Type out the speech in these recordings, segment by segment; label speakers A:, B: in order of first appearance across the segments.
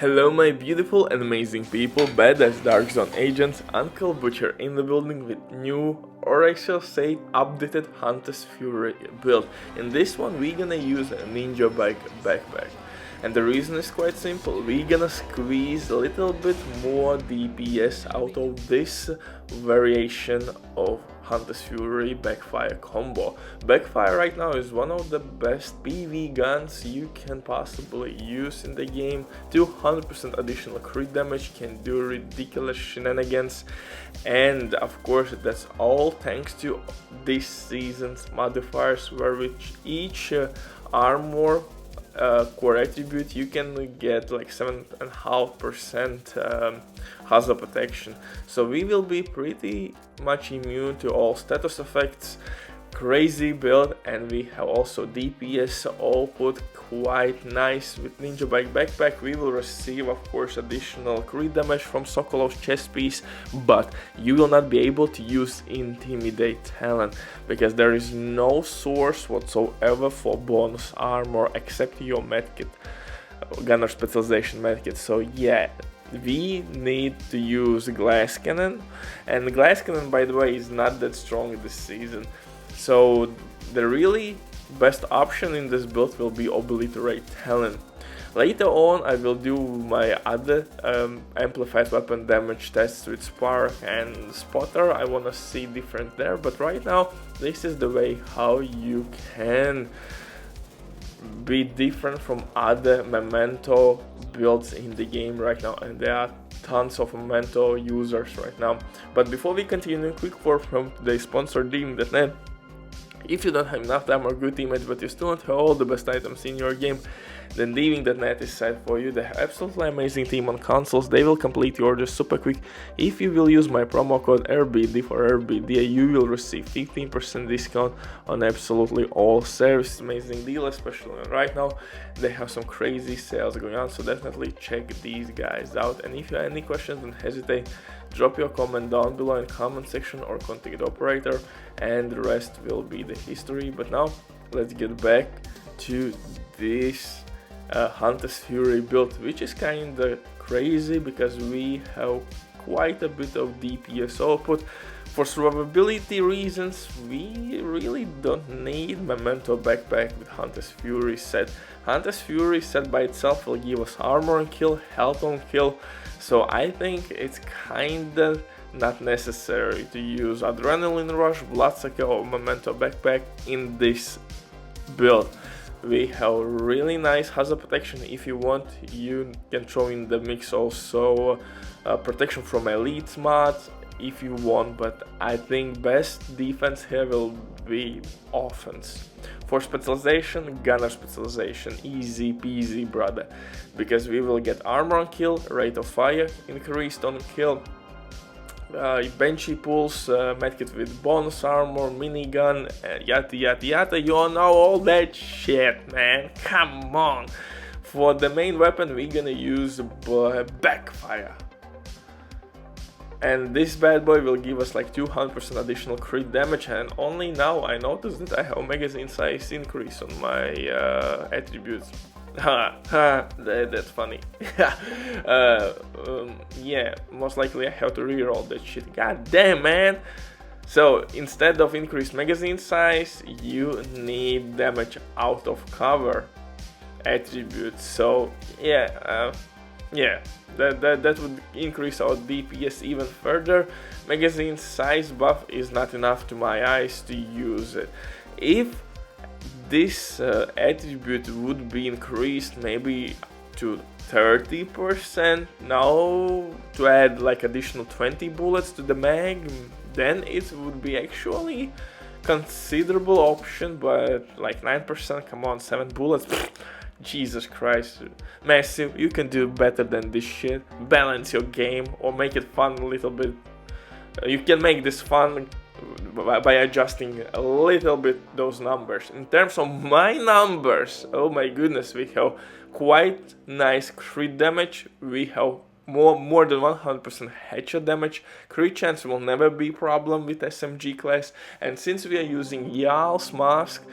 A: Hello my beautiful and amazing people, badass Dark Zone agents, Uncle Butcher in the building with new, or I shall say updated Hunter's Fury build. In this one we're gonna use a ninja backpack. And the reason is quite simple, we're gonna squeeze a little bit more DPS out of this variation of Hunter's Fury Backfire combo. Backfire right now is one of the best PV guns you can possibly use in the game. 200% additional crit damage, can do ridiculous shenanigans, and of course that's all thanks to this season's modifiers, where with each armor core attribute you can get like 7.5% hazard protection, so we will be pretty much immune to all status effects. Crazy build, and we have also DPS output quite nice. With ninja backpack we will receive of course additional crit damage from Sokolov's chest piece, but you will not be able to use intimidate talent because there is no source whatsoever for bonus armor except your medkit, gunner specialization medkit. So yeah, we need to use glass cannon, and glass cannon by the way is not that strong this season. So the really best option in this build will be obliterate talent. Later on I will do my other amplified weapon damage tests with Spark and Spotter. I wanna see different there, but right now this is the way how you can be different from other Memento builds in the game right now, and there are tons of Memento users right now. But before we continue, quick word from today's sponsor, Demon.net. If you don't have enough time or good teammates but you still don't have all the best items in your game, then Demon.net is set for you. They have absolutely amazing team on consoles. They will complete your orders super quick. If you will use my promo code RBD for RBD, you will receive 15% discount on absolutely all services. Amazing deal, especially right now. They have some crazy sales going on, so definitely check these guys out. And if you have any questions, don't hesitate. Drop your comment down below in comment section or contact the operator, and the rest will be the history. But now let's get back to this Hunter's Fury build, which is kinda crazy because we have quite a bit of DPS output. For survivability reasons, we really don't need Memento backpack with Hunter's Fury set. Hunter's Fury set by itself will give us armor on kill, health on kill, so I think it's kinda not necessary to use Adrenaline Rush, Bloodsucker or Memento backpack in this build. We have really nice hazard protection. If you want, you can throw in the mix also protection from elite mods if you want, but I think best defense here will be offense. For specialization, gunner specialization, easy peasy brother, because we will get armor on kill, rate of fire increased on kill, benchy pulls, medkit with bonus armor, minigun, yada yada yada, you all know all that shit, man, come on. For the main weapon we're gonna use Backfire, and this bad boy will give us like 200% additional crit damage, and only now I noticed that I have magazine size increase on my attributes. That's funny. Yeah, most likely I have to reroll that shit. God damn, man. So instead of increased magazine size, you need damage out of cover attributes. So yeah, that would increase our DPS even further. Magazine size buff is not enough to my eyes to use it. If this attribute would be increased maybe to 30% now to add like additional 20 bullets to the mag, then it would be actually considerable option, but like 9%, come on, 7 bullets, Jesus Christ, Massive, you can do better than this shit. Balance your game or make it fun a little bit. You can make this fun by adjusting a little bit those numbers. In terms of my numbers, oh my goodness, we have quite nice crit damage. We have more than 100% headshot damage. Crit chance will never be a problem with SMG class, and since we are using Jarl's mask,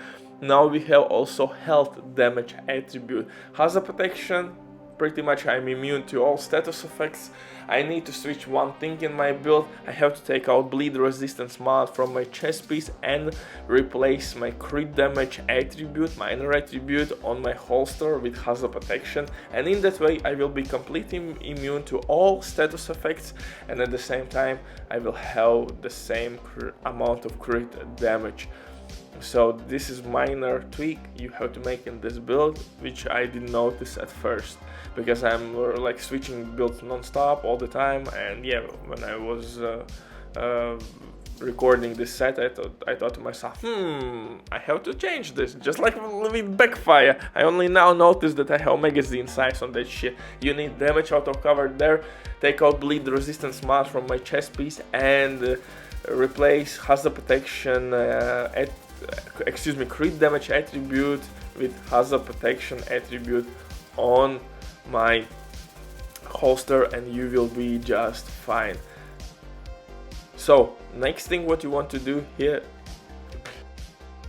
A: now we have also health damage attribute. Hazard protection pretty much I'm immune to all status effects. I need to switch one thing in my build. I have to take out bleed resistance mod from my chest piece and replace my crit damage attribute, minor attribute, on my holster with hazard protection, and in that way I will be completely immune to all status effects, and at the same time I will have the same amount of crit damage. So this is minor tweak you have to make in this build, which I didn't notice at first because I'm like switching builds non-stop all the time. And yeah, when I was recording this set, I thought to myself, I have to change this, just like with Backfire. I only now noticed that I have magazine size on that shit. You need damage auto cover there, take out bleed resistance mod from my chest piece, and replace hazard protection crit damage attribute with hazard protection attribute on my holster, and you will be just fine. So next thing what you want to do here,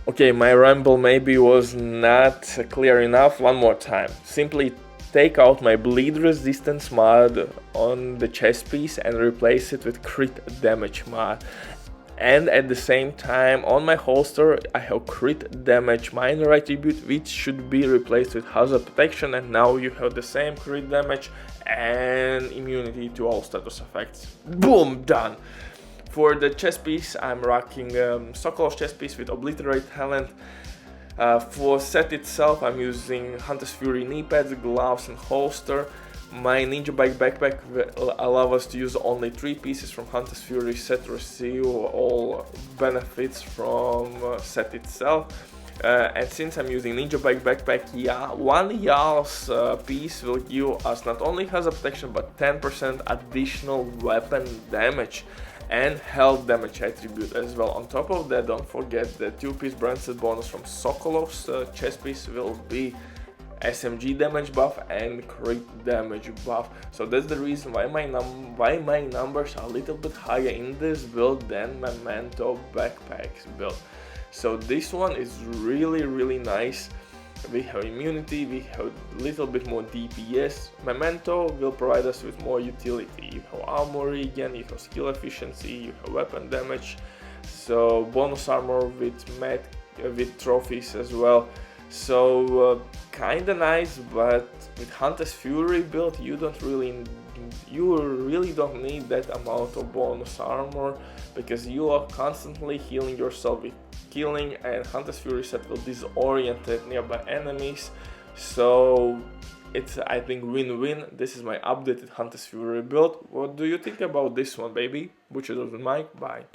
A: okay, my ramble maybe was not clear enough. One more time, simply take out my bleed resistance mod on the chest piece and replace it with crit damage mod. And at the same time on my holster I have crit damage minor attribute, which should be replaced with hazard protection, and now you have the same crit damage and immunity to all status effects. Boom, done. For the chest piece I'm rocking Sokol's chest piece with obliterate talent. For set itself I'm using Hunter's Fury knee pads, gloves and holster. My Ninja Bike backpack will allow us to use only 3 pieces from Hunter's Fury set to receive all benefits from set itself. And since I'm using Ninja Bike backpack, one y'all's piece will give us not only hazard protection but 10% additional weapon damage and health damage attribute as well. On top of that, don't forget the 2-piece brand set bonus from Sokolov's chest piece will be SMG damage buff and crit damage buff. So that's the reason why my numbers are a little bit higher in this build than Memento backpacks build. So this one is really nice. We have immunity, we have a little bit more DPS. Memento will provide us with more utility. You have armor regen, you have skill efficiency, you have weapon damage, so bonus armor with trophies as well. So kinda nice, but with Hunter's Fury build you really don't need that amount of bonus armor because you are constantly healing yourself with killing, and Hunter's Fury set will disorient nearby enemies. So it's, I think, win-win. This is my updated Hunter's Fury build. What do you think about this one, baby? Butcher doesn't mind. Bye.